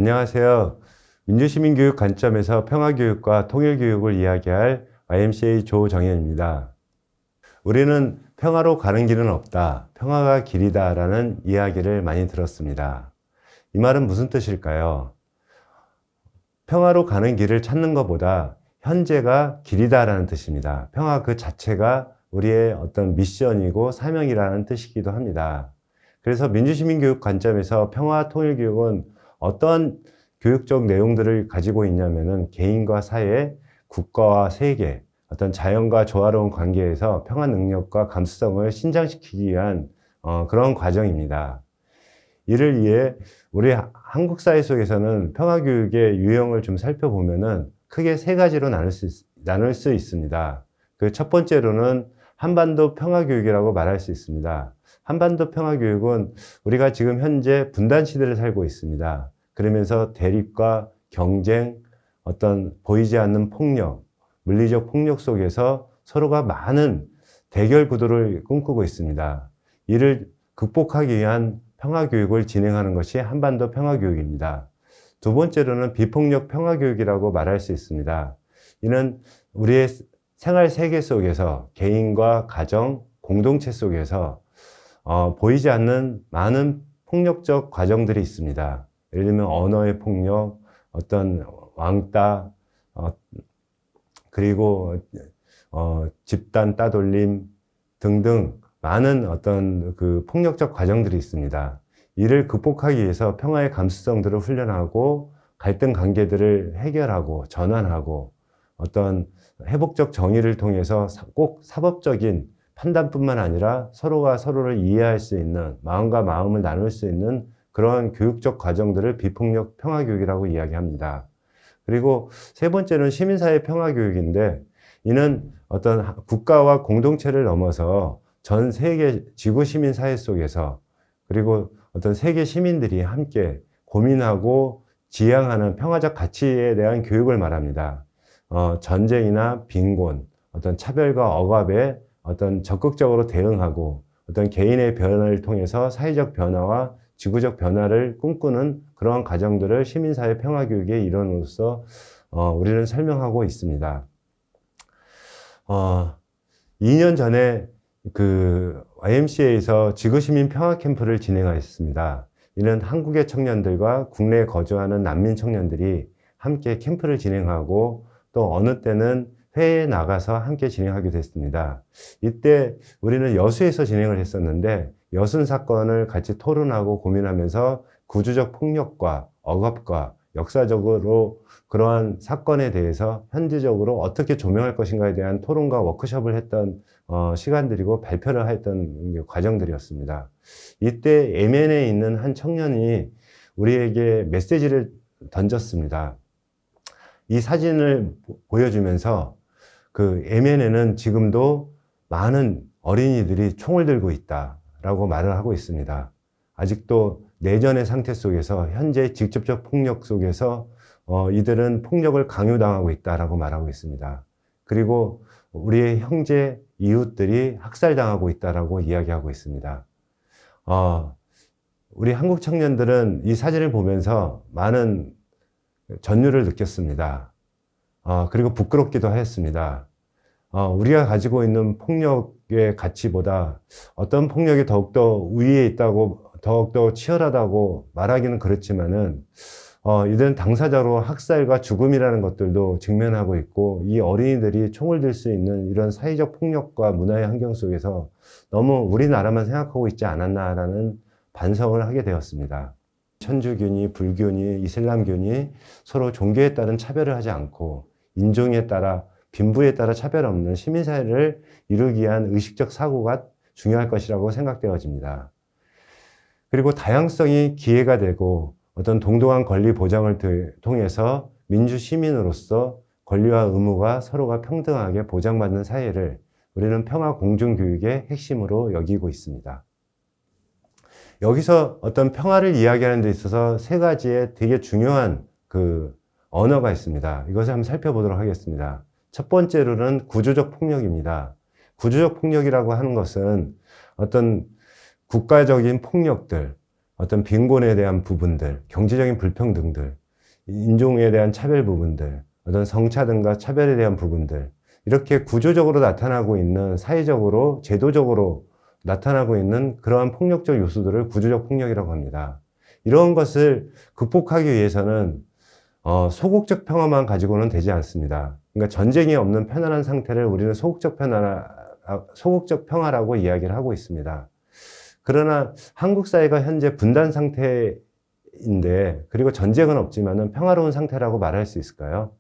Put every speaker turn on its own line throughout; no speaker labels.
안녕하세요. 민주시민교육 관점에서 평화교육과 통일교육을 이야기할 YMCA 조정현입니다. 우리는 평화로 가는 길은 없다, 평화가 길이다 라는 이야기를 많이 들었습니다. 이 말은 무슨 뜻일까요? 평화로 가는 길을 찾는 것보다 현재가 길이다 라는 뜻입니다. 평화 그 자체가 우리의 어떤 미션이고 사명이라는 뜻이기도 합니다. 그래서 민주시민교육 관점에서 평화 통일교육은 어떤 교육적 내용들을 가지고 있냐면은 개인과 사회, 국가와 세계, 어떤 자연과 조화로운 관계에서 평화 능력과 감수성을 신장시키기 위한 그런 과정입니다. 이를 위해 우리 한국 사회 속에서는 평화교육의 유형을 좀 살펴보면은 크게 세 가지로 나눌 수 있습니다. 그 첫 번째로는 한반도 평화교육이라고 말할 수 있습니다. 한반도 평화교육은 우리가 지금 현재 분단 시대를 살고 있습니다. 그러면서 대립과 경쟁, 어떤 보이지 않는 폭력, 물리적 폭력 속에서 서로가 많은 대결 구도를 꿈꾸고 있습니다. 이를 극복하기 위한 평화교육을 진행하는 것이 한반도 평화교육입니다. 두 번째로는 비폭력 평화교육이라고 말할 수 있습니다. 이는 우리의 생활 세계 속에서 개인과 가정, 공동체 속에서 보이지 않는 많은 폭력적 과정들이 있습니다. 예를 들면 언어의 폭력, 어떤 왕따, 그리고 집단 따돌림 등등 많은 어떤 그 폭력적 과정들이 있습니다. 이를 극복하기 위해서 평화의 감수성들을 훈련하고 갈등 관계들을 해결하고 전환하고 어떤 회복적 정의를 통해서 꼭 사법적인 판단뿐만 아니라 서로가 서로를 이해할 수 있는 마음과 마음을 나눌 수 있는 그런 교육적 과정들을 비폭력 평화교육이라고 이야기합니다. 그리고 세 번째는 시민사회 평화교육인데 이는 어떤 국가와 공동체를 넘어서 전 세계 지구 시민사회 속에서 그리고 어떤 세계 시민들이 함께 고민하고 지향하는 평화적 가치에 대한 교육을 말합니다. 전쟁이나 빈곤, 어떤 차별과 억압에 어떤 적극적으로 대응하고 어떤 개인의 변화를 통해서 사회적 변화와 지구적 변화를 꿈꾸는 그러한 과정들을 시민사회 평화교육의 일원으로서 우리는 설명하고 있습니다. 2년 전에 그 YMCA에서 지구시민 평화 캠프를 진행하였습니다. 이는 한국의 청년들과 국내에 거주하는 난민 청년들이 함께 캠프를 진행하고 또 어느 때는 회의에 나가서 함께 진행하기도 했습니다. 이때 우리는 여수에서 진행을 했었는데 여순 사건을 같이 토론하고 고민하면서 구조적 폭력과 억압과 역사적으로 그러한 사건에 대해서 현지적으로 어떻게 조명할 것인가에 대한 토론과 워크숍을 했던 시간들이고 발표를 했던 과정들이었습니다. 이때 예멘에 있는 한 청년이 우리에게 메시지를 던졌습니다. 이 사진을 보여주면서 그 예멘에는 지금도 많은 어린이들이 총을 들고 있다라고 말을 하고 있습니다. 아직도 내전의 상태 속에서 현재 직접적 폭력 속에서 이들은 폭력을 강요당하고 있다라고 말하고 있습니다. 그리고 우리의 형제 이웃들이 학살당하고 있다라고 이야기하고 있습니다. 우리 한국 청년들은 이 사진을 보면서 많은 전율을 느꼈습니다. 그리고 부끄럽기도 하였습니다. 우리가 가지고 있는 폭력의 가치보다 어떤 폭력이 더욱더 우위에 있다고 더욱더 치열하다고 말하기는 그렇지만은 이들은 당사자로 학살과 죽음이라는 것들도 직면하고 있고 이 어린이들이 총을 들 수 있는 이런 사회적 폭력과 문화의 환경 속에서 너무 우리나라만 생각하고 있지 않았나라는 반성을 하게 되었습니다. 천주교니 불교니 이슬람교니 서로 종교에 따른 차별을 하지 않고 인종에 따라 빈부에 따라 차별 없는 시민사회를 이루기 위한 의식적 사고가 중요할 것이라고 생각되어집니다. 그리고 다양성이 기회가 되고 어떤 동등한 권리 보장을 통해서 민주 시민으로서 권리와 의무가 서로가 평등하게 보장받는 사회를 우리는 평화 공존교육의 핵심으로 여기고 있습니다. 여기서 어떤 평화를 이야기하는 데 있어서 세 가지의 되게 중요한 그 언어가 있습니다. 이것을 한번 살펴보도록 하겠습니다. 첫 번째로는 구조적 폭력입니다. 구조적 폭력이라고 하는 것은 어떤 국가적인 폭력들, 어떤 빈곤에 대한 부분들, 경제적인 불평등들, 인종에 대한 차별 부분들, 어떤 성차 등과 차별에 대한 부분들, 이렇게 구조적으로 나타나고 있는, 사회적으로, 제도적으로 나타나고 있는 그러한 폭력적 요소들을 구조적 폭력이라고 합니다. 이런 것을 극복하기 위해서는 소극적 평화만 가지고는 되지 않습니다. 그러니까 전쟁이 없는 편안한 상태를 우리는 소극적 평화라고 이야기를 하고 있습니다. 그러나 한국 사회가 현재 분단 상태인데, 그리고 전쟁은 없지만은 평화로운 상태라고 말할 수 있을까요?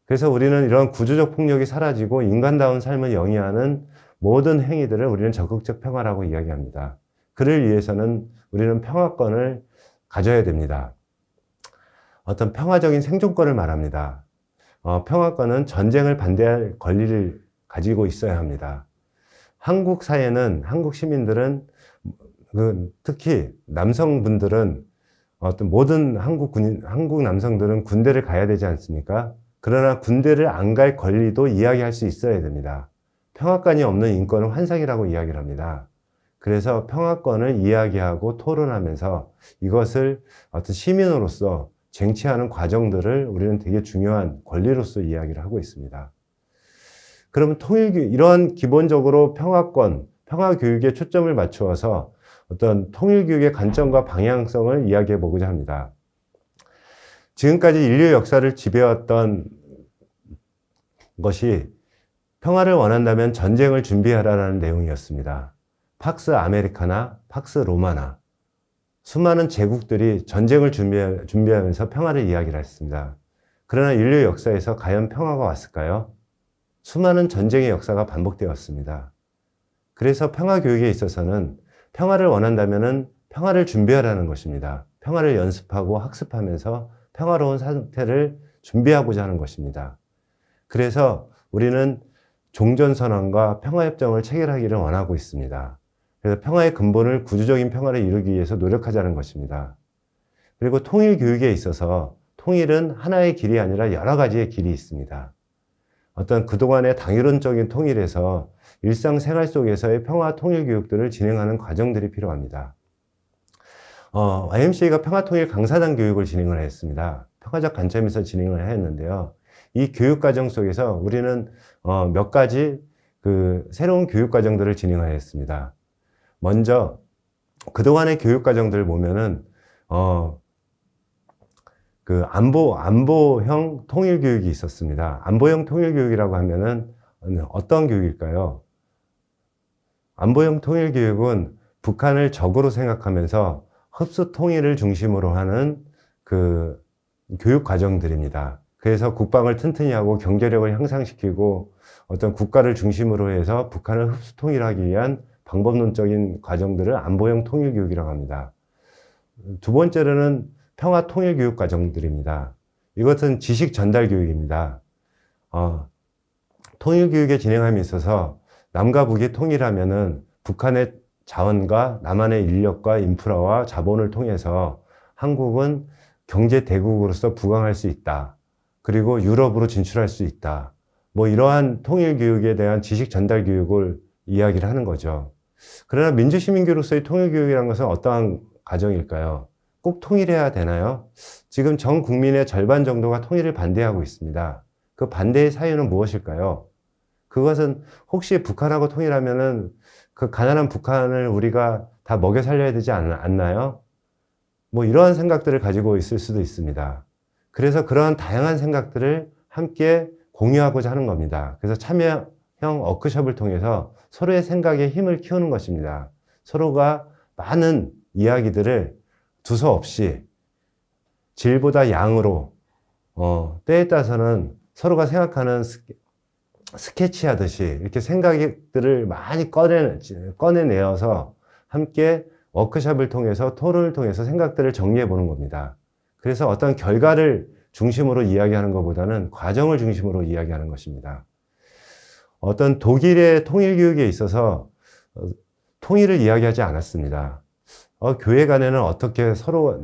그래서 우리는 이런 구조적 폭력이 사라지고 인간다운 삶을 영위하는 모든 행위들을 우리는 적극적 평화라고 이야기합니다. 그를 위해서는 우리는 평화권을 가져야 됩니다. 어떤 평화적인 생존권을 말합니다. 평화권은 전쟁을 반대할 권리를 가지고 있어야 합니다. 한국 사회는, 한국 시민들은, 특히 남성분들은, 모든 한국 남성들은 군대를 가야 되지 않습니까? 그러나 군대를 안 갈 권리도 이야기할 수 있어야 됩니다. 평화권이 없는 인권은 환상이라고 이야기를 합니다. 그래서 평화권을 이야기하고 토론하면서 이것을 어떤 시민으로서 쟁취하는 과정들을 우리는 되게 중요한 권리로서 이야기를 하고 있습니다. 그러면 이런 기본적으로 평화권, 평화교육에 초점을 맞추어서 어떤 통일교육의 관점과 방향성을 이야기해 보고자 합니다. 지금까지 인류 역사를 지배해왔던 것이 평화를 원한다면 전쟁을 준비하라는 내용이었습니다. 팍스 아메리카나, 팍스 로마나, 수많은 제국들이 전쟁을 준비하면서 평화를 이야기를 했습니다. 그러나 인류 역사에서 과연 평화가 왔을까요? 수많은 전쟁의 역사가 반복되었습니다. 그래서 평화 교육에 있어서는 평화를 원한다면 평화를 준비하라는 것입니다. 평화를 연습하고 학습하면서 평화로운 상태를 준비하고자 하는 것입니다. 그래서 우리는 종전선언과 평화협정을 체결하기를 원하고 있습니다. 그래서 평화의 근본을 구조적인 평화를 이루기 위해서 노력하자는 것입니다. 그리고 통일 교육에 있어서 통일은 하나의 길이 아니라 여러 가지의 길이 있습니다. 어떤 그동안의 당위론적인 통일에서 일상생활 속에서의 평화 통일 교육들을 진행하는 과정들이 필요합니다. YMCA가 평화통일 강사단 교육을 진행을 했습니다. 평화적 관점에서 진행을 했는데요. 이 교육 과정 속에서 우리는 몇 가지 새로운 교육 과정들을 진행하였습니다. 먼저 그동안의 교육 과정들을 보면은 안보형 통일 교육이 있었습니다. 안보형 통일 교육이라고 하면은 어떤 교육일까요? 안보형 통일 교육은 북한을 적으로 생각하면서 흡수 통일을 중심으로 하는 교육 과정들입니다. 그래서 국방을 튼튼히 하고 경제력을 향상시키고 어떤 국가를 중심으로 해서 북한을 흡수 통일하기 위한 방법론적인 과정들을 안보형 통일 교육이라고 합니다. 두 번째로는 평화 통일 교육 과정들입니다. 이것은 지식 전달 교육입니다. 통일 교육의 진행함에 있어서 남과 북이 통일하면은 북한의 자원과 남한의 인력과 인프라와 자본을 통해서 한국은 경제 대국으로서 부강할 수 있다. 그리고 유럽으로 진출할 수 있다. 이러한 통일 교육에 대한 지식 전달 교육을 이야기를 하는 거죠. 그러나 민주시민교육으로서의 통일 교육이라는 것은 어떠한 과정일까요? 꼭 통일해야 되나요? 지금 전 국민의 절반 정도가 통일을 반대하고 있습니다. 그 반대의 사유는 무엇일까요? 그것은 혹시 북한하고 통일하면은 그 가난한 북한을 우리가 다 먹여 살려야 되지 않나요? 이러한 생각들을 가지고 있을 수도 있습니다. 그래서 그러한 다양한 생각들을 함께 공유하고자 하는 겁니다. 그래서 참여형 워크숍을 통해서 서로의 생각에 힘을 키우는 것입니다. 서로가 많은 이야기들을 두서없이 질보다 양으로 때에 따라서는 서로가 생각하는 스케치하듯이 이렇게 생각들을 많이 꺼내내어서 함께 워크숍을 통해서 토론을 통해서 생각들을 정리해 보는 겁니다. 그래서 어떤 결과를 중심으로 이야기하는 것보다는 과정을 중심으로 이야기하는 것입니다. 어떤 독일의 통일 교육에 있어서 통일을 이야기하지 않았습니다. 교회 간에는 어떻게 서로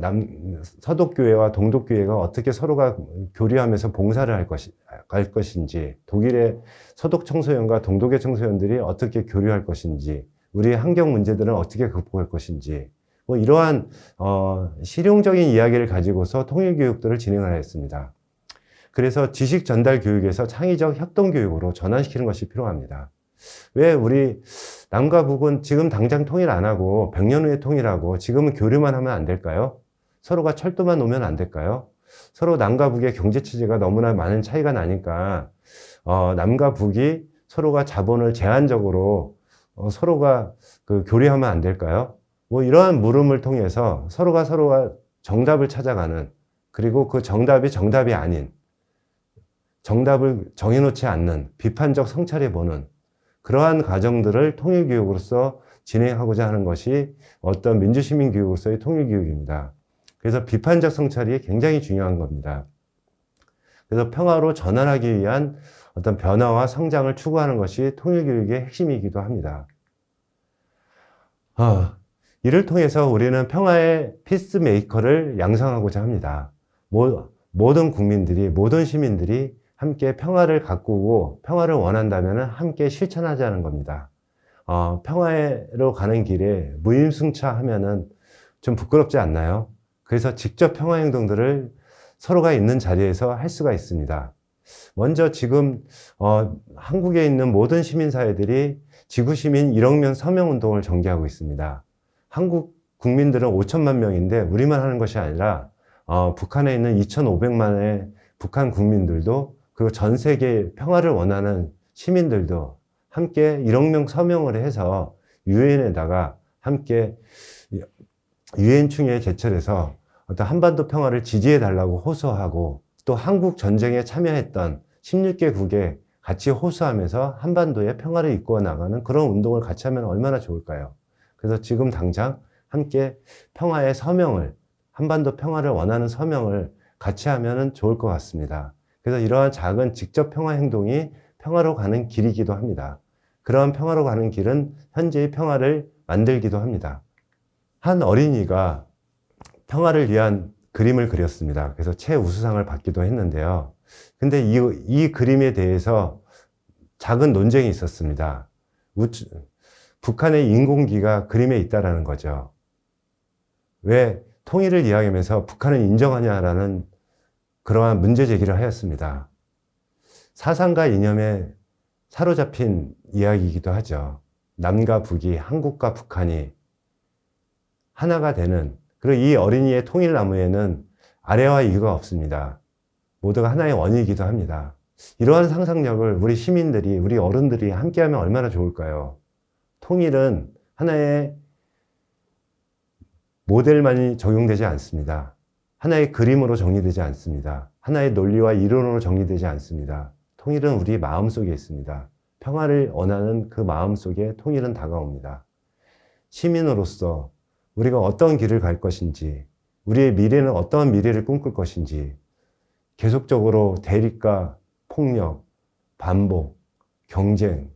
서독교회와 동독교회가 어떻게 서로가 교류하면서 봉사를 할 것인지, 독일의 서독 청소년과 동독의 청소년들이 어떻게 교류할 것인지, 우리의 환경 문제들은 어떻게 극복할 것인지, 뭐 이러한 실용적인 이야기를 가지고서 통일교육들을 진행을 했습니다. 그래서 지식 전달 교육에서 창의적 협동 교육으로 전환시키는 것이 필요합니다. 왜 우리 남과 북은 지금 당장 통일 안 하고 100년 후에 통일하고 지금은 교류만 하면 안 될까요? 서로가 철도만 놓으면 안 될까요? 서로 남과 북의 경제체제가 너무나 많은 차이가 나니까 남과 북이 서로가 자본을 제한적으로 서로가 교류하면 안 될까요? 뭐 이러한 물음을 통해서 서로가 정답을 찾아가는, 그리고 그 정답이 정답이 아닌, 정답을 정해놓지 않는 비판적 성찰해보는 그러한 과정들을 통일교육으로서 진행하고자 하는 것이 어떤 민주시민교육으로서의 통일교육입니다. 그래서 비판적 성찰이 굉장히 중요한 겁니다. 그래서 평화로 전환하기 위한 어떤 변화와 성장을 추구하는 것이 통일교육의 핵심이기도 합니다. 이를 통해서 우리는 평화의 피스메이커를 양성하고자 합니다. 모든 국민들이, 모든 시민들이 함께 평화를 가꾸고 평화를 원한다면 함께 실천하자는 겁니다. 평화로 가는 길에 무임승차하면은 좀 부끄럽지 않나요? 그래서 직접 평화 행동들을 서로가 있는 자리에서 할 수가 있습니다. 먼저 지금 한국에 있는 모든 시민사회들이 지구시민 1억 명 서명운동을 전개하고 있습니다. 한국 국민들은 5천만 명인데 우리만 하는 것이 아니라 북한에 있는 2,500만의 북한 국민들도, 그리고 전 세계 평화를 원하는 시민들도 함께 1억 명 서명을 해서 유엔에다가 함께 유엔총회에 제출해서 어떤 한반도 평화를 지지해달라고 호소하고, 또 한국 전쟁에 참여했던 16개국에 같이 호소하면서 한반도의 평화를 이끌어 나가는 그런 운동을 같이 하면 얼마나 좋을까요? 그래서 지금 당장 함께 평화의 서명을, 한반도 평화를 원하는 서명을 같이 하면 좋을 것 같습니다. 그래서 이러한 작은 직접 평화 행동이 평화로 가는 길이기도 합니다. 그러한 평화로 가는 길은 현재의 평화를 만들기도 합니다. 한 어린이가 평화를 위한 그림을 그렸습니다. 그래서 최우수상을 받기도 했는데요. 근데 이 그림에 대해서 작은 논쟁이 있었습니다. 북한의 인공기가 그림에 있다라는 거죠. 왜 통일을 이야기하면서 북한을 인정하냐라는 그러한 문제 제기를 하였습니다. 사상과 이념에 사로잡힌 이야기이기도 하죠. 남과 북이, 한국과 북한이 하나가 되는, 그리고 이 어린이의 통일나무에는 아래와 위가 없습니다. 모두가 하나의 원이기도 합니다. 이러한 상상력을 우리 시민들이, 우리 어른들이 함께하면 얼마나 좋을까요? 통일은 하나의 모델만이 적용되지 않습니다. 하나의 그림으로 정리되지 않습니다. 하나의 논리와 이론으로 정리되지 않습니다. 통일은 우리 마음속에 있습니다. 평화를 원하는 그 마음속에 통일은 다가옵니다. 시민으로서 우리가 어떤 길을 갈 것인지, 우리의 미래는 어떠한 미래를 꿈꿀 것인지, 계속적으로 대립과 폭력, 반복, 경쟁,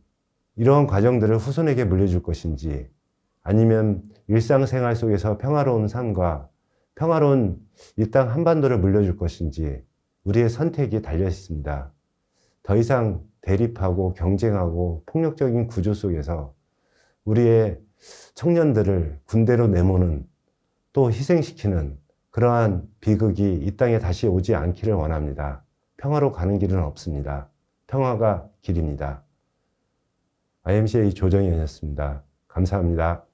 이러한 과정들을 후손에게 물려줄 것인지, 아니면 일상생활 속에서 평화로운 삶과 평화로운 이 땅 한반도를 물려줄 것인지, 우리의 선택이 달려 있습니다. 더 이상 대립하고 경쟁하고 폭력적인 구조 속에서 우리의 청년들을 군대로 내모는, 또 희생시키는 그러한 비극이 이 땅에 다시 오지 않기를 원합니다. 평화로 가는 길은 없습니다. 평화가 길입니다. IMCA 조정현이었습니다. 감사합니다.